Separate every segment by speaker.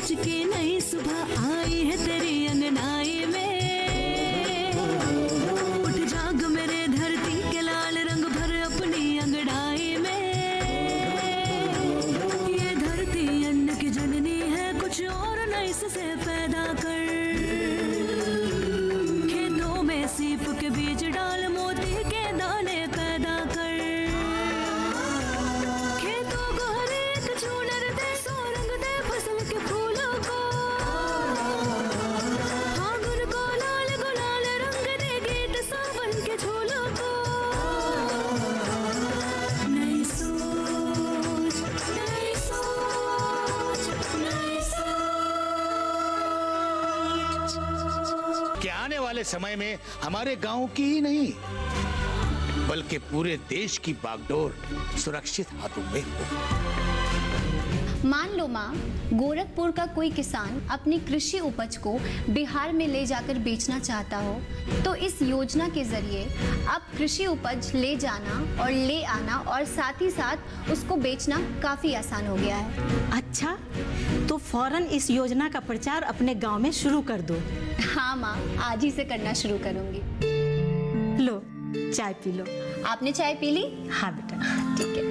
Speaker 1: सोच के नई सुबह आई है तेरी अंगनाई में। उठ जाग मेरे धरती के लाल रंग भर अपनी अंगड़ाई में। ये धरती अन्न की जननी है, कुछ और नई से पैदा कर। खेतों में सीप के बीज डाल, मोती के दाने पैदा कर। खेतों को हर एक चूनर दे, सोरंग दे फसल के फूलों को। फागुन को लाल गुलाल रंग दे, गीत सावन के झूलों को। नई सोच, नई सोच, नई सोच।
Speaker 2: कि आने वाले समय में हमारे गांव की ही नहीं बल्कि पूरे देश की बागडोर सुरक्षित हाथों में हो।
Speaker 3: मान लो माँ, गोरखपुर का कोई किसान अपनी कृषि उपज को बिहार में ले जाकर बेचना चाहता हो, तो इस योजना के जरिए अब कृषि उपज ले जाना और ले आना और साथ ही साथ उसको बेचना काफी आसान हो गया है।
Speaker 4: अच्छा, तो फौरन इस योजना का प्रचार अपने गांव में शुरू कर दो।
Speaker 3: हाँ माँ, आज ही से करना शुरू करूंगी।
Speaker 4: लो, चाय पी लो।
Speaker 3: आपने चाय पी ली?
Speaker 4: हाँ बेटा।
Speaker 3: ठीक है।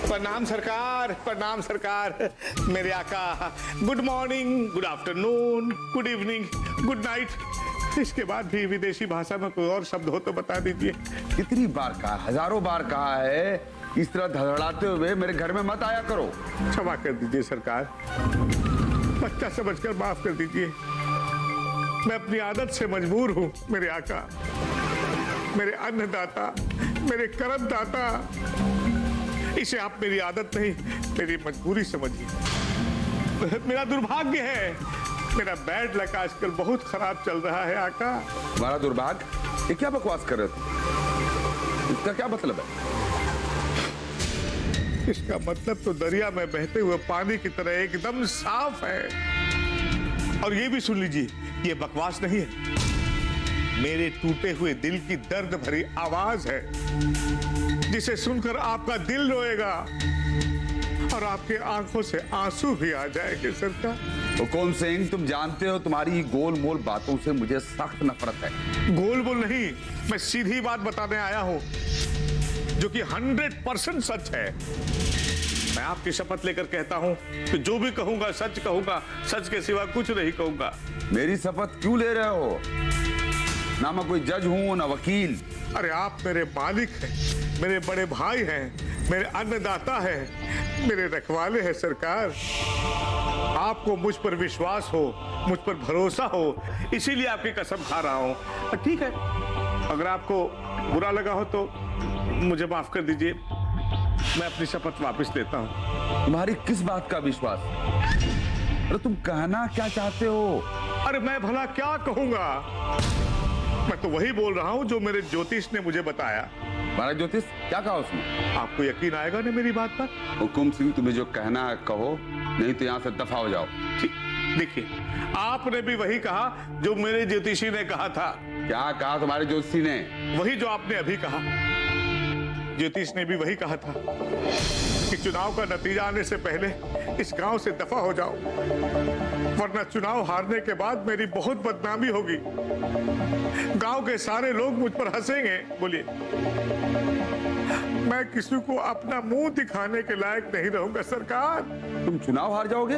Speaker 5: प्रणाम सरकार, प्रणाम सरकार। मेरे आका, good morning, good afternoon, good evening, good night. इसके बाद भी विदेशी भाषा में कोई और शब्द हो तो बता दीजिए।
Speaker 6: कितनी बार कहा, हजारों बार कहा है, इस तरह धड़धड़ाते हुए मेरे घर में मत आया करो।
Speaker 5: क्षमा कर दीजिए सरकार, बच्चा समझकर माफ कर दीजिए। मैं अपनी आदत से मजबूर हूँ मेरे आका, मेरे अन्नदाता, मेरे कर्मदाता। इसे आप मेरी आदत नहीं, मेरी मजबूरी समझिए। मेरा दुर्भाग्य है, मेरा बैड लक आजकल बहुत खराब चल रहा है आका।
Speaker 6: तुम्हारा दुर्भाग्य? ये क्या बकवास कर रहे थे? इसका क्या मतलब है?
Speaker 5: इसका मतलब तो दरिया में बहते हुए पानी की तरह एकदम साफ है। और ये भी सुन लीजिए, ये बकवास नहीं है, मेरे टूटे हुए दिल की दर्द भरी आवाज है, जिसे सुनकर आपका दिल रोएगा और आपके आंखों से आंसू भी आ जाएंगे सरकार।
Speaker 6: हुकुम सिंह, तुम जानते हो तुम्हारी गोल मोल बातों से मुझे सख्त नफरत है।
Speaker 5: गोल बोल नहीं, मैं सीधी बात बताने आया हूं, जो कि 100% सच है। मैं आपकी शपथ लेकर कहता हूं कि जो भी कहूंगा सच कहूंगा, सच के सिवा कुछ नहीं कहूंगा।
Speaker 6: मेरी शपथ क्यों ले रहे हो? ना मैं कोई जज हूं ना वकील।
Speaker 5: अरे आप मेरे मालिक हैं, मेरे बड़े भाई हैं, मेरे अन्नदाता हैं, मेरे रखवाले हैं सरकार। आपको मुझ पर विश्वास हो, मुझ पर भरोसा हो, इसीलिए आपकी कसम खा रहा हूं। ठीक है, अगर आपको बुरा लगा हो तो मुझे माफ कर दीजिए, मैं अपनी शपथ वापस लेता हूं।
Speaker 6: तुम्हारी किस बात का विश्वास? अरे तुम कहना क्या चाहते हो?
Speaker 5: अरे मैं भला क्या कहूंगा? मैं तो वही बोल रहा हूं जो मेरे ज्योतिष ने मुझे बताया।
Speaker 6: हमारा ज्योतिष क्या कहा उसने?
Speaker 5: आपको यकीन आएगा ना मेरी बात पर?
Speaker 6: हुकुम सिंह, तुम्हें जो कहना है कहो, नहीं तो यहाँ से दफा हो जाओ।
Speaker 5: ठीक, देखिए, आपने भी वही कहा जो मेरे ज्योतिषी ने कहा था।
Speaker 6: क्या कहा तुम्हारे ज्योतिषी ने?
Speaker 5: वही जो आपने अभी कहा। ज्योतिष ने भी वही कहा था कि चुनाव का नतीजा आने से पहले इस गांव से दफा हो जाओ, वरना चुनाव हारने के बाद मेरी बहुत बदनामी होगी। गांव के सारे लोग मुझ पर हंसेंगे। बोलिए, मैं किसी को अपना मुंह दिखाने के लायक नहीं रहूंगा सरकार।
Speaker 6: तुम चुनाव हार जाओगे?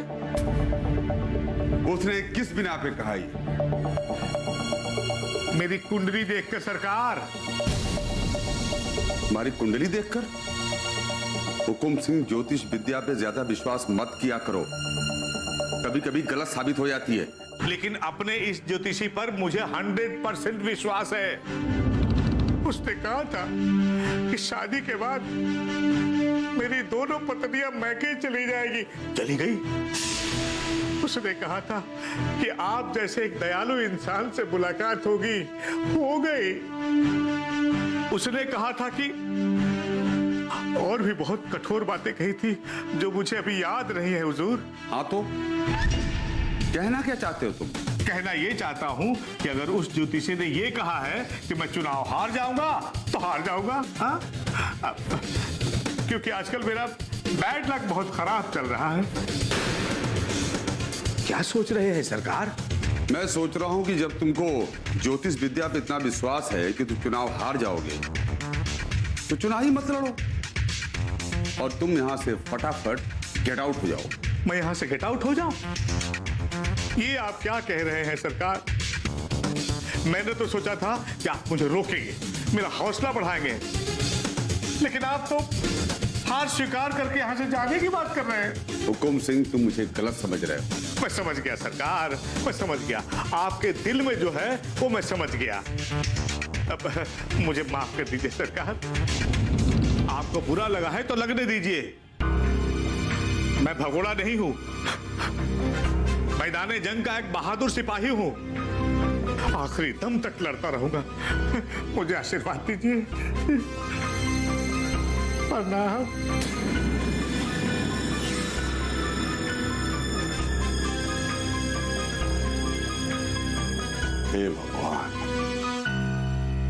Speaker 6: उसने किस बिना पे कहा ये?
Speaker 5: मेरी कुंडली देखकर सरकार।
Speaker 6: तुम्हारी कुंडली देखकर? हुकुम सिंह, ज्योतिष विद्या पे ज्यादा विश्वास मत किया करो, कभी कभी गलत साबित हो जाती है।
Speaker 5: लेकिन अपने इस ज्योतिषी पर मुझे 100% विश्वास है। उसने कहा था कि शादी के बाद मेरी दोनों पत्नियां मैके चली जाएगी। चली गई। उसने कहा था कि आप जैसे एक दयालु इंसान से मुलाकात होगी, हो गई। उसने कहा था कि और भी बहुत कठोर बातें कही थी जो मुझे अभी याद नहीं है हुजूर।
Speaker 6: हाँ तो कहना क्या चाहते हो तुम?
Speaker 5: कहना ये चाहता हूँ कि अगर उस ज्योतिषी ने ये कहा है कि मैं चुनाव हार जाऊंगा तो हार जाऊंगा। हाँ? क्योंकि आजकल मेरा बैड लक बहुत खराब चल रहा है।
Speaker 2: क्या सोच रहे हैं सरकार?
Speaker 6: मैं सोच रहा हूं कि जब तुमको ज्योतिष विद्या पे इतना विश्वास है कि तुम चुनाव हार जाओगे तो चुनाव ही मत लड़ो और तुम यहां से फटाफट गेट आउट हो जाओ।
Speaker 5: मैं यहां से गेट आउट हो जाऊं? ये आप क्या कह रहे हैं सरकार? मैंने तो सोचा था कि आप मुझे रोकेंगे, मेरा हौसला बढ़ाएंगे, लेकिन आप तो हार स्वीकार करके यहां से जाने की बात कर रहे हैं।
Speaker 6: हुकुम सिंह, तुम मुझे गलत समझ रहे हो।
Speaker 5: मैं समझ गया सरकार, मैं समझ गया। आपके दिल में जो है वो मैं समझ गया। अब मुझे माफ कर दीजिए सरकार। आपको बुरा लगा है तो लगने दीजिए। मैं भगोड़ा नहीं हूं, मैदान जंग का एक बहादुर सिपाही हूं। आखिरी दम तक लड़ता रहूंगा। मुझे आशीर्वाद दीजिए। प्रणाम।
Speaker 6: हे भगवान,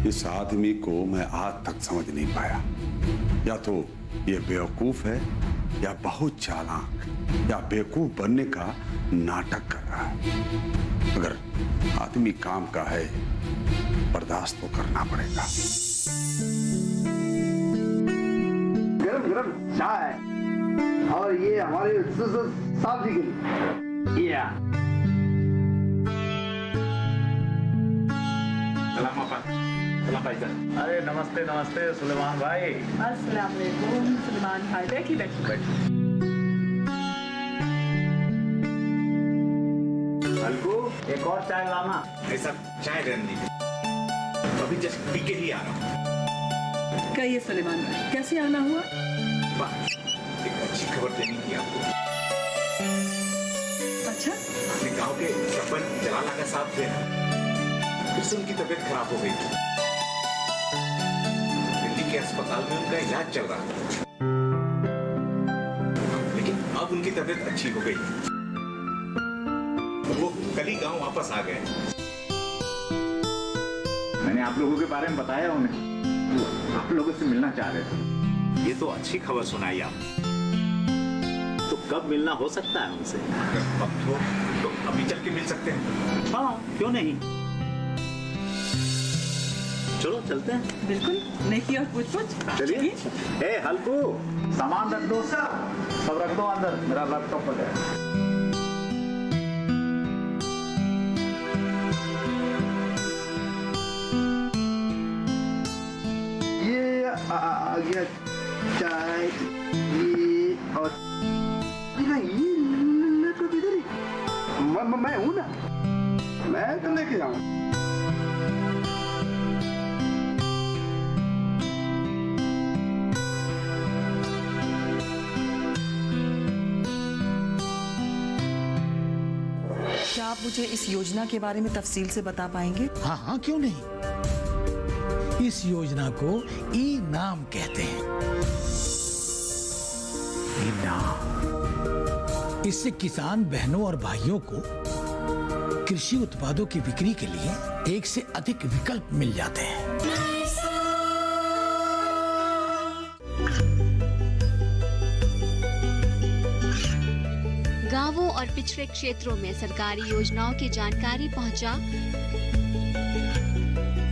Speaker 6: इस आदमी को मैं आज तक समझ नहीं पाया। या तो ये बेवकूफ है या बहुत चालाक या बेवकूफ बनने का नाटक कर रहा है। अगर आदमी काम का है बर्दाश्त तो करना पड़ेगा।
Speaker 7: गरम गरम चाय और ये हमारे साहब जी के लिए।
Speaker 8: अरे नमस्ते नमस्ते सुलेमान भाई।
Speaker 9: अस्सलाम वालेकुम सुलेमान भाई, बैठिए बैठिए।
Speaker 8: हल्कू एक और चाय लाना। ऐसा चाय रहने दीजिए, अभी जस्ट पी के ही आ रहा हूँ।
Speaker 9: कहिए सुलेमान भाई, कैसे आना हुआ?
Speaker 8: वाह, एक अच्छी खबर देनी थी आपको।
Speaker 9: अच्छा,
Speaker 8: अपने गांव के सरपंच जलाल आगा साहब थे, फिर से उनकी तबीयत खराब हो गई थी। दिल्ली के अस्पताल में उनका इलाज चल रहा था, लेकिन अब उनकी तबीयत अच्छी हो गई। वो कल ही गांव वापस आ गए। मैंने आप लोगों के बारे में बताया उन्हें, आप लोगों से मिलना चाह रहे थे। ये तो अच्छी खबर सुनाई आप। तो कब मिलना हो सकता है उनसे? अगर वक्त हो तो अभी चल के मिल सकते हैं। हाँ, क्यों नहीं? चलो चलते हैं।
Speaker 9: बिल्कुल, नेकी और पूछ-पूछ।
Speaker 8: चलिए। ए हल्कू, सामान रख दो, सब रख दो अंदर, मेरा लैपटॉप पर है।
Speaker 7: आ गया चाय, ये और नहीं, लैपटॉप इधर ही। मैं हूं ना, मैं तो लेके जाऊं।
Speaker 9: क्या आप मुझे इस योजना के बारे में तफसील से बता पाएंगे?
Speaker 2: हाँ हाँ, क्यों नहीं। इस योजना को ई नाम कहते हैं। ई नाम, इससे किसान बहनों और भाइयों को कृषि उत्पादों की बिक्री के लिए एक से अधिक विकल्प मिल जाते हैं।
Speaker 10: गांवों और पिछड़े क्षेत्रों में सरकारी योजनाओं की जानकारी पहुंचा।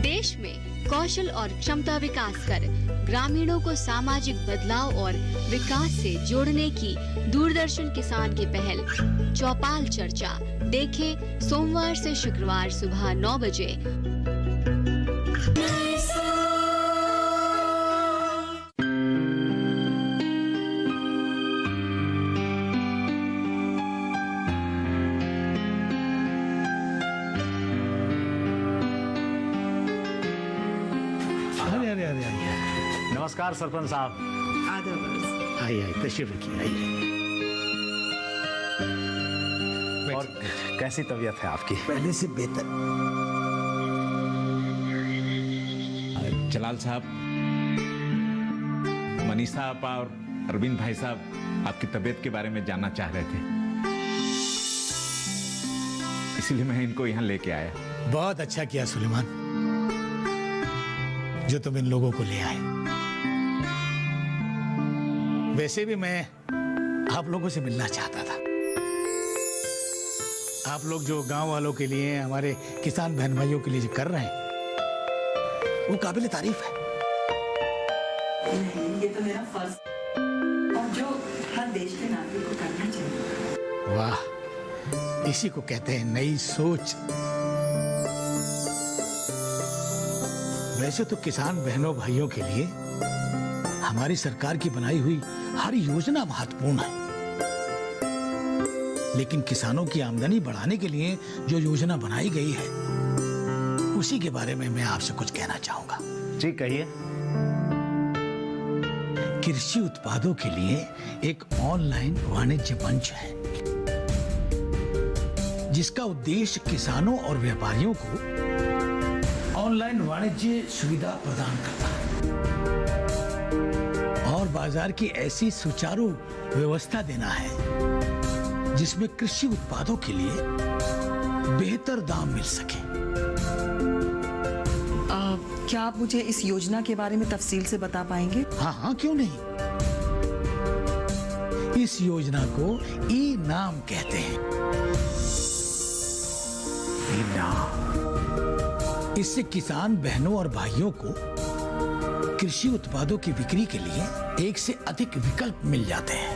Speaker 10: देश में कौशल और क्षमता विकास कर ग्रामीणों को सामाजिक बदलाव और विकास से जोड़ने की दूरदर्शन किसान की पहल चौपाल चर्चा देखें सोमवार से शुक्रवार सुबह 9 बजे।
Speaker 8: नमस्कार सरपंच साहब।
Speaker 2: आइए तशरीफ रखिए, आइए।
Speaker 8: और कैसी तबीयत है आपकी?
Speaker 2: पहले से बेहतर।
Speaker 11: जलाल साहब,
Speaker 8: मनीषा आपा और अरविंद भाई साहब आपकी तबीयत के बारे में जानना चाह रहे थे, इसीलिए मैं इनको यहाँ लेके आया।
Speaker 2: बहुत अच्छा किया सुलेमान, जो तुम इन लोगों को ले आए। वैसे भी मैं आप लोगों से मिलना चाहता था। आप लोग जो गांव वालों के लिए, हमारे किसान बहन भाइयों के लिए जो कर रहे हैं, वो काबिल तारीफ है।
Speaker 9: ये तो मेरा फर्ज और जो हर देश के नागरिक को करना चाहिए।
Speaker 2: वाह, इसी को कहते हैं नई सोच। वैसे तो किसान बहनों भाइयों के लिए हमारी सरकार की बनाई हुई हर योजना महत्वपूर्ण है, लेकिन किसानों की आमदनी बढ़ाने के लिए जो योजना बनाई गई है, उसी के बारे में मैं आपसे कुछ कहना चाहूंगा।
Speaker 8: जी कहिए।
Speaker 2: कृषि उत्पादों के लिए एक ऑनलाइन वाणिज्य मंच है, जिसका उद्देश्य किसानों और व्यापारियों को ऑनलाइन वाणिज्य सुविधा प्रदान करना है और बाजार की ऐसी सुचारू व्यवस्था देना है जिसमें कृषि उत्पादों के लिए बेहतर दाम मिल सके।
Speaker 9: क्या आप मुझे इस योजना के बारे में तफसील से बता पाएंगे?
Speaker 2: हाँ हाँ, क्यों नहीं। इस योजना को ई नाम कहते हैं। ई नाम, इससे किसान बहनों और भाइयों को कृषि उत्पादों की बिक्री के लिए एक से अधिक विकल्प मिल जाते हैं।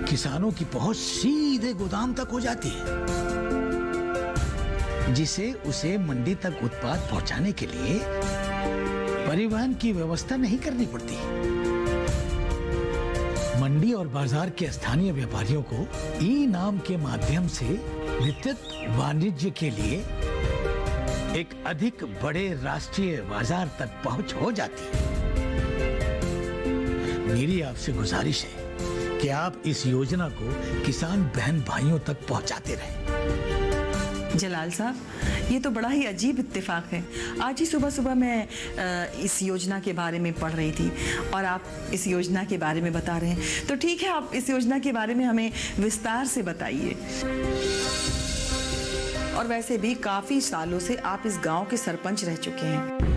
Speaker 2: किसानों की पहुंच सीधे गोदाम तक हो जाती है, जिसे उसे मंडी तक उत्पाद पहुंचाने के लिए परिवहन की व्यवस्था नहीं करनी पड़ती। मंडी और बाजार के स्थानीय व्यापारियों को ई नाम के माध्यम से वितरित वाणिज्य के लिए एक अधिक बड़े राष्ट्रीय बाजार तक पहुंच हो जाती है। मेरी आपसे गुजारिश है कि आप इस योजना को किसान बहन भाइयों तक पहुंचाते रहें।
Speaker 9: जलाल साहब, ये तो बड़ा ही अजीब इत्तेफाक है। आज ही सुबह सुबह मैं इस योजना के बारे में पढ़ रही थी और आप इस योजना के बारे में बता रहे हैं। तो ठीक है, आप इस योजना के बारे में हमें विस्तार से बताइए। और वैसे भी काफी सालों से आप इस गांव के सरपंच रह चुके हैं।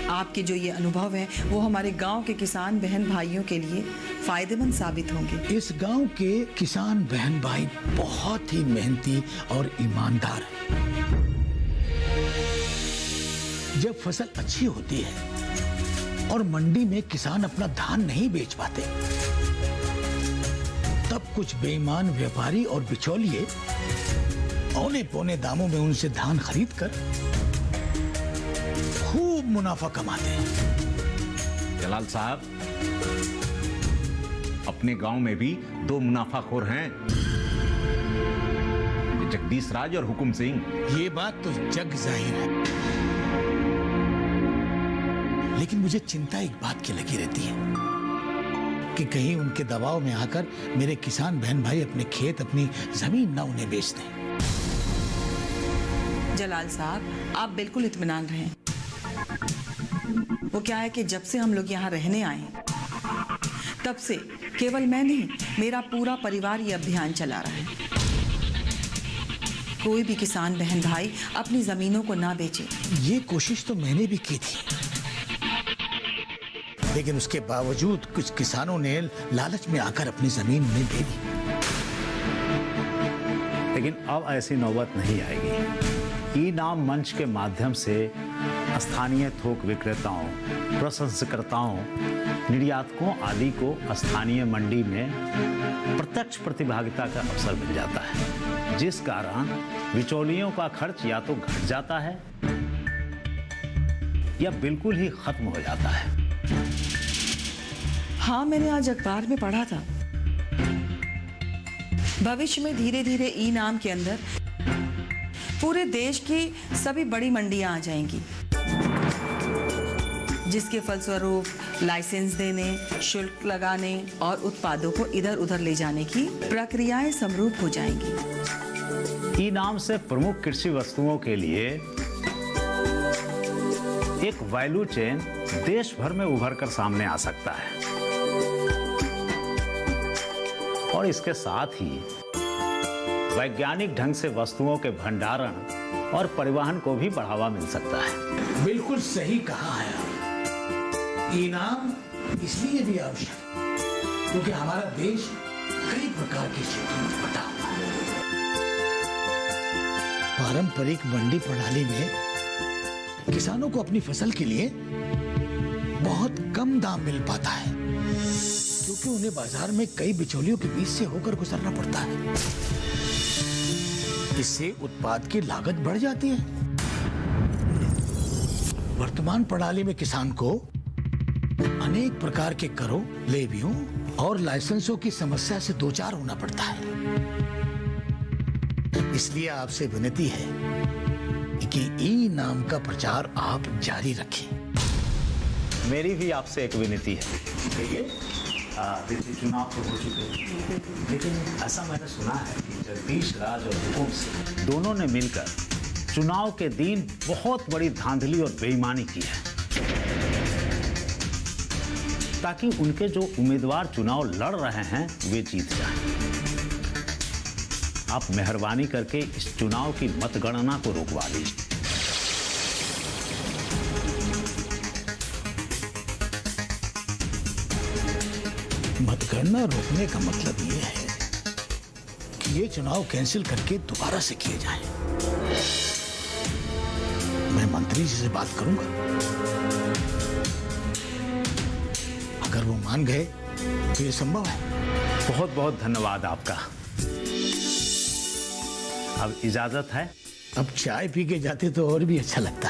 Speaker 9: आपके जो ये अनुभव है वो हमारे गांव के किसान बहन भाइयों के लिए फायदेमंद साबित होंगे।
Speaker 2: इस गांव के किसान बहन भाई बहुत ही मेहनती और ईमानदार हैं। जब फसल अच्छी होती है और मंडी में किसान अपना धान नहीं बेच पाते, तब कुछ बेईमान व्यापारी और बिचौलिए औने पौने दामों में उनसे धान खरीद कर खूब मुनाफा कमाते हैं।
Speaker 8: जलाल साहब, अपने गांव में भी दो मुनाफाखोर हैं, जगदीश राज और हुकुम सिंह।
Speaker 2: ये बात तो जग जाहिर है, लेकिन मुझे चिंता एक बात की लगी रहती है कि कहीं उनके दबाव में आकर मेरे किसान बहन भाई अपने खेत, अपनी जमीन ना उन्हें बेच दें।
Speaker 9: जलाल साहब, आप बिल्कुल इत्मीनान रहें। वो क्या है कि जब से हम लोग यहाँ रहने आए हैं, तब से केवल मैं नहीं, मेरा पूरा परिवार ये अभियान चला रहा है। कोई भी किसान बहन भाई अपनी जमीनों को ना बेचे।
Speaker 2: ये कोशिश तो मैंने भी की थी, लेकिन उसके बावजूद कुछ किसानों ने लालच में आकर अपनी जमीन उन्हें दे दी।
Speaker 8: लेकिन अब ऐसी नौबत नहीं आएगी। ई नाम मंच के माध्यम से स्थानीय थोक विक्रेताओं, प्रसंस्कर्ताओं, निर्यातकों आदि को स्थानीय मंडी में प्रत्यक्ष प्रतिभागिता का अवसर मिल जाता है, जिस कारण बिचौलियों का खर्च या तो घट जाता है या बिल्कुल ही खत्म हो जाता है।
Speaker 9: हाँ, मैंने आज अखबार में पढ़ा था, भविष्य में धीरे धीरे ई नाम के अंदर पूरे देश की सभी बड़ी मंडियां आ जाएंगी, जिसके फलस्वरूप लाइसेंस देने, शुल्क लगाने और उत्पादों को इधर उधर ले जाने की प्रक्रियाएं समरूप हो जाएंगी।
Speaker 8: ई नाम से प्रमुख कृषि वस्तुओं के लिए एक वैल्यू चेन देश भर में उभर कर सामने आ सकता है और इसके साथ ही वैज्ञानिक ढंग से वस्तुओं के भंडारण और परिवहन को भी बढ़ावा मिल सकता है।
Speaker 2: बिल्कुल सही कहा है आप। इनाम इसलिए भी आवश्यक है क्योंकि हमारा देश कई प्रकार के क्षेत्रों में बटा हुआ है। पारंपरिक मंडी प्रणाली में किसानों को अपनी फसल के लिए बहुत कम दाम मिल पाता है क्योंकि उन्हें बाजार में कई बिचौलियों के बीच से होकर गुजरना पड़ता है। इससे उत्पाद की लागत बढ़ जाती है। वर्तमान प्रणाली में किसान को अनेक प्रकार के करों, लेवियों और लाइसेंसों की समस्या से दो चार होना पड़ता है। इसलिए आपसे विनती है कि ई नाम का प्रचार आप जारी रखें।
Speaker 8: मेरी भी आपसे एक विनती है। देखिए चुनाव तो हो चुके हैं, लेकिन ऐसा मैंने सुना है कि जगदीश राज और हुकुम सिंह दोनों ने मिलकर चुनाव के दिन बहुत बड़ी धांधली और बेईमानी की है ताकि उनके जो उम्मीदवार चुनाव लड़ रहे हैं वे जीत जाएं। आप मेहरबानी करके इस चुनाव की मतगणना को रोकवा दीजिए।
Speaker 2: मतगणना रोकने का मतलब ये है कि ये चुनाव कैंसिल करके दोबारा से किए जाएं। मैं मंत्री जी से बात करूंगा, अगर वो मान गए तो ये संभव है।
Speaker 8: बहुत बहुत धन्यवाद आपका। अब इजाजत है।
Speaker 2: अब चाय पी के जाते तो और भी अच्छा लगता।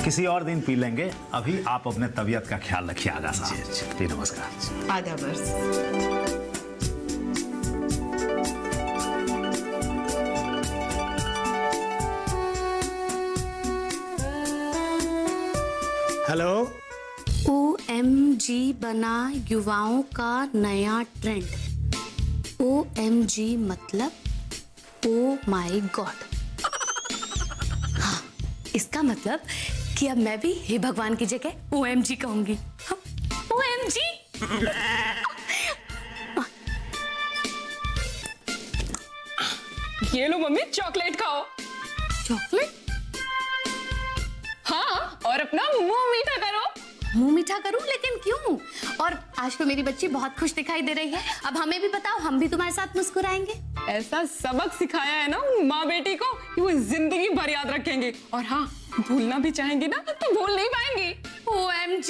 Speaker 8: किसी और दिन पी लेंगे। अभी आप अपने तबीयत का ख्याल रखिए आगा साहब। जी नमस्कार।
Speaker 9: आधा वर्ष।
Speaker 2: हेलो।
Speaker 11: OMG बना युवाओं का नया ट्रेंड। OMG मतलब ओ माई गॉड। हाँ, इसका मतलब कि अब मैं भी हे भगवान की जगह OMG कहूंगी। OMG।
Speaker 12: ये लो मम्मी, चॉकलेट खाओ।
Speaker 11: चॉकलेट?
Speaker 12: हाँ, और अपना मुंह मीठा करो।
Speaker 11: मुंह मीठा करूं, लेकिन क्यों? और आज तो मेरी बच्ची बहुत खुश दिखाई दे रही है। अब हमें भी बताओ, हम भी तुम्हारे साथ मुस्कुराएंगे।
Speaker 12: ऐसा सबक सिखाया है ना माँ बेटी को कि वो जिंदगी भर याद रखेंगे। और हाँ, भूलना भी चाहेंगे ना तो भूल नहीं पाएंगे।
Speaker 11: OMG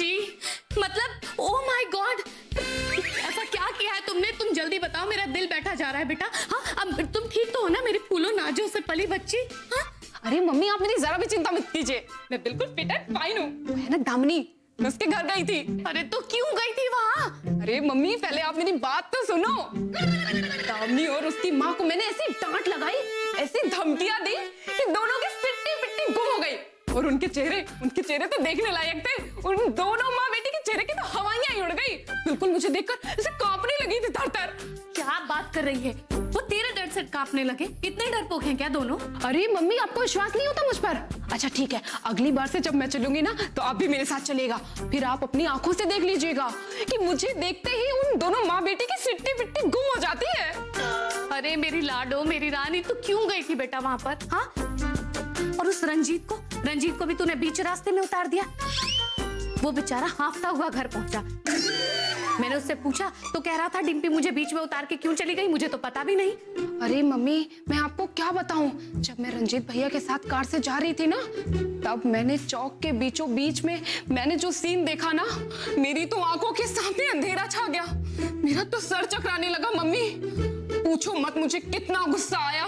Speaker 11: मतलब ओ माय गॉड। ऐसा क्या किया है तुमने? तुम जल्दी बताओ, मेरा दिल बैठा जा रहा है बेटा। हाँ, अब तुम ठीक तो हो ना, मेरी फूलों नाजों से पली बच्ची? हाँ?
Speaker 12: अरे मम्मी, आप मेरी जरा भी चिंता मत कीजिए, मैं बिल्कुल फिट एंड फाइन हूँ। है ना दामिनी, मैं उसके घर गई थी।
Speaker 11: अरे तो क्यों गई थी वहाँ?
Speaker 12: अरे मम्मी, पहले आप मेरी बात तो सुनो। दामिनी और उसकी माँ को मैंने ऐसी डांट लगाई, ऐसी धमकियां दी कि दोनों की सिट्टी पिट्टी गुम हो गई। और उनके चेहरे तो देखने लायक थे। उन दोनों माँ बेटी के चेहरे की तो हवाइयां ही उड़ गई। बिल्कुल मुझे देखकर ऐसे कांपने लगी थी थर-थर।
Speaker 11: क्या बात कर रही है? वो तेरे डर से कांपने लगे? इतने डरपोक हैं क्या दोनों?
Speaker 12: अरे मम्मी, आपको विश्वास नहीं होता मुझ पर? अच्छा ठीक है, अगली बार से जब मैं चलूंगी ना तो आप भी मेरे साथ चलेगा। फिर आप अपनी आंखों से देख लीजिएगा कि मुझे देखते ही उन दोनों माँ बेटी की सिट्टी पिट्टी गुम हो जाती है।
Speaker 11: अरे मेरी लाडो, मेरी रानी, तू क्यों गई थी बेटा वहां पर? हाँ? और उस रंजीत को भी तूने बीच रास्ते में उतार दिया। वो बेचारा हांफता हुआ घर पहुंचा। मैंने उससे पूछा तो कह रहा था डिम्पी मुझे बीच में उतार के क्यों चली गई, मुझे तो पता भी नहीं।
Speaker 12: अरे मम्मी, मैं आपको क्या बताऊं, जब मैं रंजीत भैया के साथ कार से जा रही थी ना, तब मैंने चौक के बीचों बीच में मैंने जो सीन देखा ना, मेरी तो आंखों के सामने अंधेरा छा गया। मेरा तो सर चकराने लगा मम्मी। पूछो मत मुझे कितना गुस्सा आया।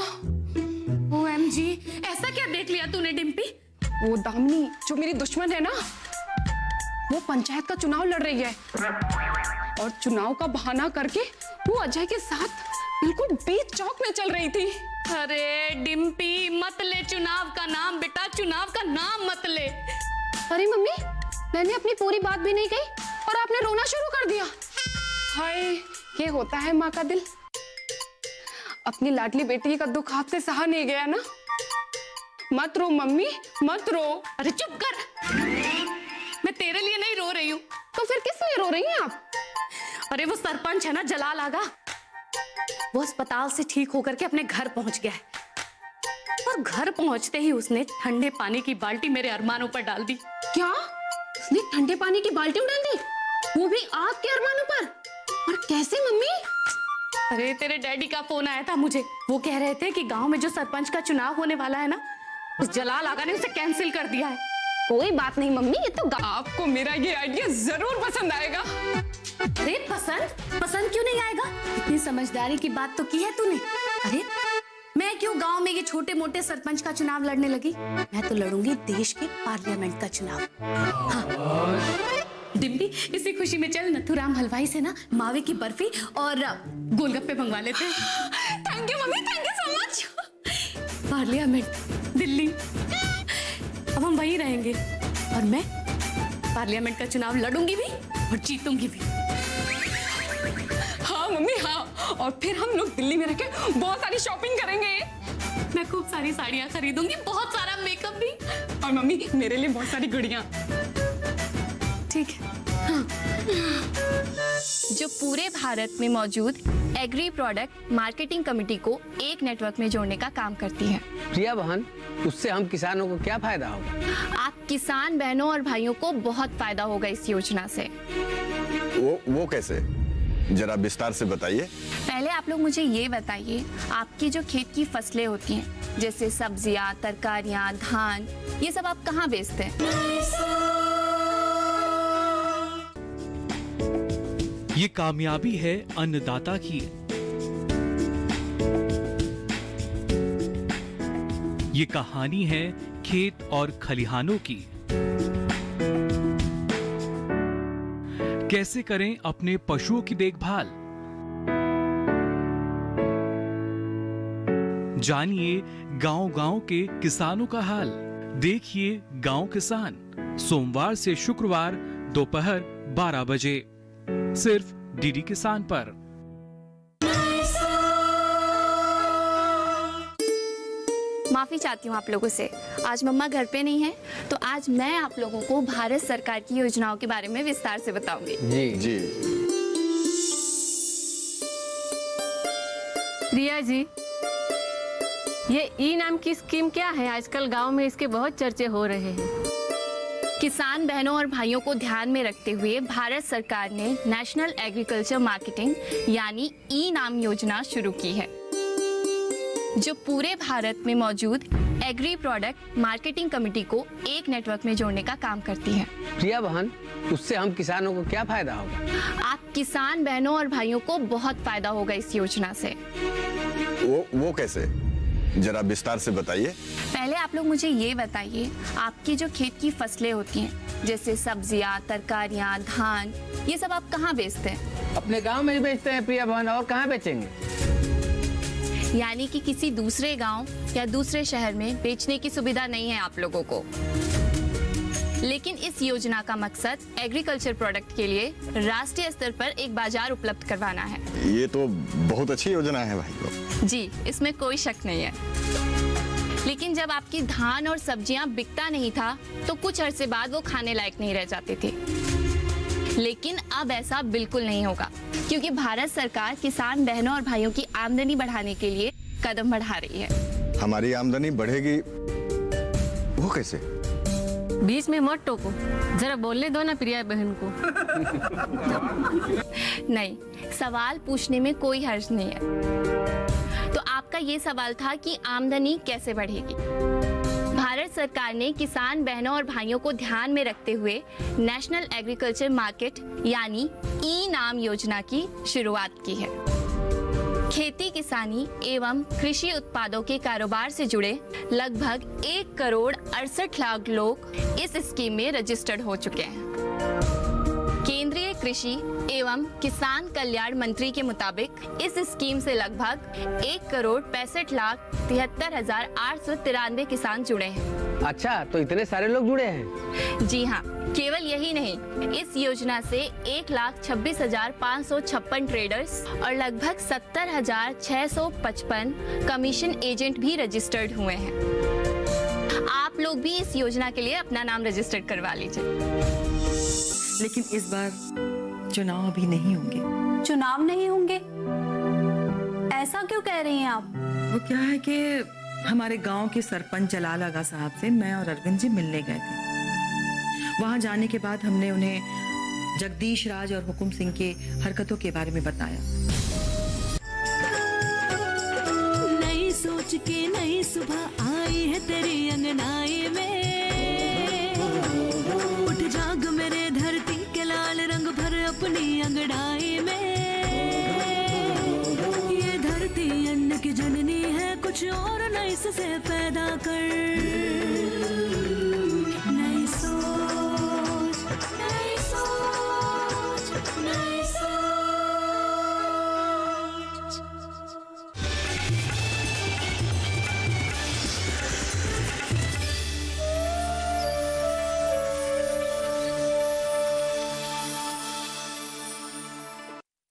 Speaker 11: OMG, ऐसा क्या देख लिया तूने डिम्पी?
Speaker 12: वो दामिनी जो मेरी दुश्मन है ना, वो पंचायत का चुनाव लड़ रही है और चुनाव का बहाना करके वो अजय के साथ बिल्कुल बीच चौक में चल रही थी।
Speaker 11: अरे डिम्पी, मत ले चुनाव का नाम बेटा, चुनाव का नाम मत ले।
Speaker 12: अरे मम्मी, मैंने अपनी पूरी बात भी नहीं कही और आपने रोना शुरू कर दिया। हाय, ये होता है माँ का दिल। अपनी लाडली बेटी का दुख आपसे सहा नहीं गया ना। मत रो मम्मी, मत रो।
Speaker 11: अरे चुप कर। मैं तेरे लिए नहीं रो रही हूँ।
Speaker 12: तो फिर किस लिए रो रही हैं आप?
Speaker 11: अरे वो सरपंच है ना जलाल आगा, वो अस्पताल से ठीक होकर के अपने घर पहुंच गया है और घर पहुंचते ही उसने ठंडे पानी की बाल्टी मेरे अरमानों पर डाल दी।
Speaker 12: क्या? उसने ठंडे पानी की बाल्टी उड़ाल दी, वो भी आग के अरमानों पर? और कैसे मम्मी?
Speaker 11: अरे तेरे डैडी का फोन आया था मुझे, वो कह रहे थे कि गांव में जो सरपंच का चुनाव होने वाला है ना, उस जलाल आगा ने उसे कैंसिल कर दिया है।
Speaker 12: कोई बात नहीं मम्मी, ये तो आपको मेरा ये आइडिया जरूर पसंद आएगा।
Speaker 11: अरे पसंद क्यों नहीं आएगा? इतनी समझदारी की बात तो की है तूने। अरे मैं क्यों गांव में ये छोटे मोटे सरपंच का चुनाव लड़ने लगी? मैं तो लड़ूंगी देश के पार्लियामेंट का चुनाव। हाँ। डिम्पी, इसी खुशी में चल नथुराम हलवाई से ना मावे की बर्फी और गोलगप्पे मंगवा लेते हैं।
Speaker 12: Thank you mummy, thank you so much.
Speaker 11: Parliament Delhi, अब हम वहीं रहेंगे और मैं पार्लियामेंट का चुनाव लड़ूंगी भी और जीतूंगी भी।
Speaker 12: हाँ मम्मी हाँ, और फिर हम लोग दिल्ली में रहकर बहुत सारी शॉपिंग करेंगे।
Speaker 11: मैं खूब सारी साड़ियां खरीदूंगी, बहुत सारा मेकअप भी,
Speaker 12: और मम्मी मेरे लिए बहुत सारी गुड़ियां।
Speaker 11: ठीक है।
Speaker 10: हाँ। जो पूरे भारत में मौजूद एग्री प्रोडक्ट मार्केटिंग कमेटी को एक नेटवर्क में जोड़ने का काम करती है।
Speaker 13: प्रिया बहन, उससे हम किसानों को क्या फायदा होगा?
Speaker 10: आप किसान बहनों और भाइयों को बहुत फायदा होगा इस योजना से।
Speaker 14: वो कैसे? जरा विस्तार से बताइए।
Speaker 10: पहले आप लोग मुझे ये बताइए, आपकी जो खेत की फसलें होती हैं, जैसे सब्जियां, तरकारियां, धान, ये सब आप कहाँ बेचते हैं?
Speaker 15: ये कामयाबी है अन्नदाता की। ये कहानी है खेत और खलिहानों की। कैसे करें अपने पशुओं की देखभाल, जानिए गांव-गांव के किसानों का हाल। देखिए गांव किसान, सोमवार से शुक्रवार दोपहर 12 बजे सिर्फ डीडी किसान पर।
Speaker 10: माफी चाहती हूँ आप लोगों से, आज मम्मा घर पे नहीं है, तो आज मैं आप लोगों को भारत सरकार की योजनाओं के बारे में विस्तार से बताऊंगी।
Speaker 13: जी
Speaker 14: जी।
Speaker 16: रिया जी, ये ई नाम की स्कीम क्या है? आजकल गांव में इसके बहुत चर्चे हो रहे हैं।
Speaker 10: किसान बहनों और भाइयों को ध्यान में रखते हुए भारत सरकार ने नेशनल एग्रीकल्चर मार्केटिंग यानी ई नाम योजना शुरू की है, जो पूरे भारत में मौजूद एग्री प्रोडक्ट मार्केटिंग कमेटी को एक नेटवर्क में जोड़ने का काम करती है।
Speaker 13: प्रिया बहन, उससे हम किसानों को क्या फायदा होगा?
Speaker 10: आप किसान बहनों और भाइयों को बहुत फायदा होगा इस योजना से।
Speaker 14: वो कैसे? जरा विस्तार से बताइए।
Speaker 10: पहले आप लोग मुझे ये बताइए, आपकी जो खेत की फसलें होती हैं, जैसे सब्जियां, तरकारियां, धान, ये सब आप कहाँ बेचते हैं?
Speaker 13: अपने गांव में ही बेचते हैं प्रिया बहन, और कहाँ बेचेंगे?
Speaker 10: यानी कि किसी दूसरे गांव या दूसरे शहर में बेचने की सुविधा नहीं है आप लोगों को। लेकिन इस योजना का मकसद एग्रीकल्चर प्रोडक्ट के लिए राष्ट्रीय स्तर पर एक बाजार उपलब्ध करवाना है।
Speaker 14: ये तो बहुत अच्छी योजना है भाई को।
Speaker 10: जी, इसमें कोई शक नहीं है। लेकिन जब आपकी धान और सब्जियां बिकता नहीं था, तो कुछ अरसे बाद वो खाने लायक नहीं रह जाते थे। लेकिन अब ऐसा बिल्कुल नहीं होगा, क्योंकि भारत सरकार किसान बहनों और भाइयों की आमदनी बढ़ाने के लिए कदम बढ़ा रही है।
Speaker 14: हमारी आमदनी बढ़ेगी, वो कैसे?
Speaker 16: बीच में मत टोको, जरा बोलने दो ना प्रिया बहन को।
Speaker 10: नहीं, सवाल पूछने में कोई हर्ज नहीं है। तो आपका ये सवाल था कि आमदनी कैसे बढ़ेगी। भारत सरकार ने किसान बहनों और भाइयों को ध्यान में रखते हुए नेशनल एग्रीकल्चर मार्केट यानी ई नाम योजना की शुरुआत की है। खेती किसानी एवं कृषि उत्पादों के कारोबार से जुड़े लगभग 1,68,00,000 लोग इस स्कीम में रजिस्टर्ड हो चुके हैं। केंद्रीय कृषि एवं किसान कल्याण मंत्री के मुताबिक इस स्कीम से लगभग 1,65,73,893 किसान जुड़े हैं।
Speaker 13: अच्छा, तो इतने सारे लोग जुड़े हैं?
Speaker 10: जी हाँ, केवल यही नहीं, इस योजना से 1,26,556 ट्रेडर्स और लगभग 70,655 कमीशन एजेंट भी रजिस्टर्ड हुए हैं। आप लोग भी इस योजना के लिए अपना नाम रजिस्टर्ड करवा लीजिए।
Speaker 9: लेकिन इस बार चुनाव अभी नहीं होंगे।
Speaker 17: चुनाव नहीं होंगे? ऐसा क्यों कह रही हैं आप?
Speaker 9: वो क्या है कि हमारे गांव के सरपंच जलाल आगा साहब से मैं और अरविंद जी मिलने गए थे। वहां जाने के बाद हमने उन्हें जगदीश राज और हुकुम सिंह के हरकतों के बारे में बताया।
Speaker 1: नई सोच के नई सुबह आई है तेरी अंगनाई में, उठ जाग मेरे धरती के लाल रंग भर अपनी अंगड़ाई में। ये धरती अन्न की जननी है, कुछ और नई से पैदा कर।